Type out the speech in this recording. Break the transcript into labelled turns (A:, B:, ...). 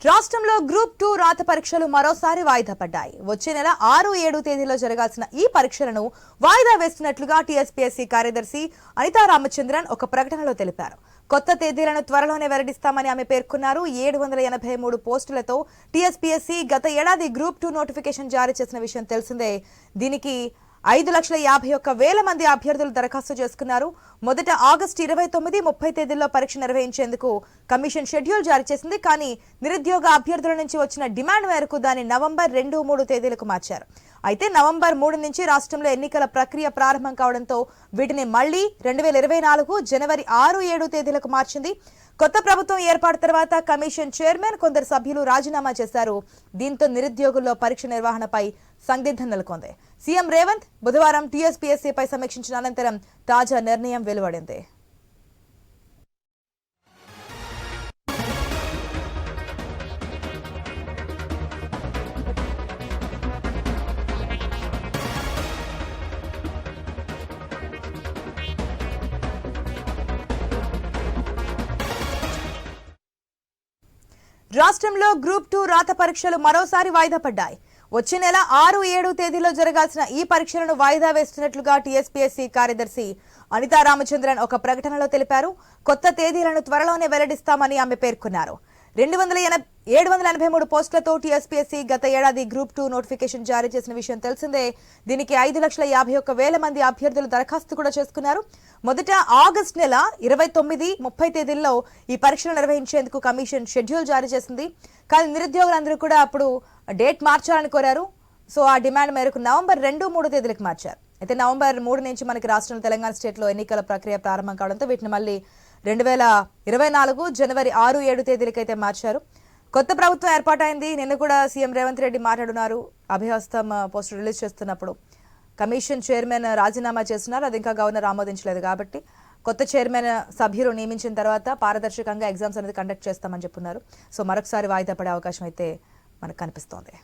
A: రాష్ట్రంలో గ్రూప్ 2 రాత పరీక్షలు మరోసారి వాయిదా పడ్డాయి. వచ్చే నెల 6, 7 తేదీల్లో జరగాల్సిన ఈ పరీక్షలను వాయిదా వేస్తున్నట్లుగా టీఎస్పీఎస్సీ కార్యదర్శి అనితా రామచంద్రన్ ఒక ప్రకటనలో తెలిపారు. కొత్త తేదీలను త్వరలోనే వెల్లడిస్తామని ఆమె పేర్కొన్నారు. 783 పోస్టులతో టీఎస్పీఎస్సీ గత ఏడాది గ్రూప్ 2 నోటిఫికేషన్ జారీ చేసిన విషయం తెలిసిందే. దీనికి 5,51,000 మంది అభ్యర్థులు దరఖాస్తు చేసుకున్నారు. మొదట ఆగస్టు 29, 30 తేదీల్లో పరీక్ష నిర్వహించేందుకు కమిషన్ షెడ్యూల్ జారీ చేసింది. కానీ నిరుద్యోగ అభ్యర్థుల నుంచి వచ్చిన డిమాండ్ మేరకు దాన్ని నవంబర్ 2, 3 తేదీలకు మార్చారు. అయితే నవంబర్ 3 నుంచి రాష్ట్రంలో ఎన్నికల ప్రక్రియ ప్రారంభం కావడంతో వీటిని మళ్లీ 2024 జనవరి 6, 7 తేదీలకు మార్చింది. కొత్త ప్రభుత్వం ఏర్పాటు తర్వాత కమిషన్ చైర్మన్ కొందరు సభ్యులు రాజీనామా చేశారు. దీంతో నిరుద్యోగుల్లో పరీక్ష నిర్వహణపై సందిగ్ధం నెలకొంది. సీఎం రేవంత్ బుధవారం టీఎస్పీఎస్సీపై సమీక్షించిన అనంతరం తాజా నిర్ణయం వెలువడింది. రాష్ట్రంలో గ్రూప్ 2 రాత పరీక్షలు మరోసారి వాయిదా పడ్డాయి. వచ్చే నెల 6, 7 తేదీల్లో జరగాల్సిన ఈ పరీక్షలను వాయిదా వేస్తున్నట్లుగా టీఎస్పీఎస్సీ కార్యదర్శి అనితా రామచంద్రన్ ఒక ప్రకటనలో తెలిపారు. కొత్త తేదీలను త్వరలోనే వెల్లడిస్తామని ఆమె పేర్కొన్నారు. 783 పోస్టులతో టీఎస్పీఎస్సీ గత ఏడాది గ్రూప్ 2 నోటిఫికేషన్ జారీ చేసిన విషయం తెలిసిందే. దీనికి 5,51,000 మంది అభ్యర్థులు దరఖాస్తు కూడా చేసుకున్నారు. మొదట ఆగస్టు నెల 29, 30 తేదీల్లో ఈ పరీక్షలు నిర్వహించేందుకు కమిషన్ షెడ్యూల్ జారీ చేసింది. కానీ నిరుద్యోగులందరూ కూడా అప్పుడు డేట్ మార్చాలని కోరారు. సో ఆ డిమాండ్ మేరకు నవంబర్ 2, 3 తేదీలకు మార్చారు. అయితే నవంబర్ 3 నుంచి మనకి రాష్ట్రంలో తెలంగాణ స్టేట్లో ఎన్నికల ప్రక్రియ ప్రారంభం కావడంతో వీటిని మళ్ళీ 2024 జనవరి 6, 7 తేదీలకైతే మార్చారు. కొత్త ప్రభుత్వం ఏర్పాటైంది. నిన్న కూడా సీఎం రేవంత్ రెడ్డి మాట్లాడున్నారు. అభయహస్తం పోస్టర్ రిలీజ్ చేస్తున్నప్పుడు కమిషన్ చైర్మన్ రాజీనామా చేస్తున్నారు. అది ఇంకా గవర్నర్ ఆమోదించలేదు కాబట్టి కొత్త చైర్మన్ సభ్యులు నియమించిన తర్వాత పారదర్శకంగా ఎగ్జామ్స్ అనేది కండక్ట్ చేస్తామని చెప్పున్నారు. సో మరొకసారి వాయిదా పడే అవకాశం అయితే మనకు కనిపిస్తోంది.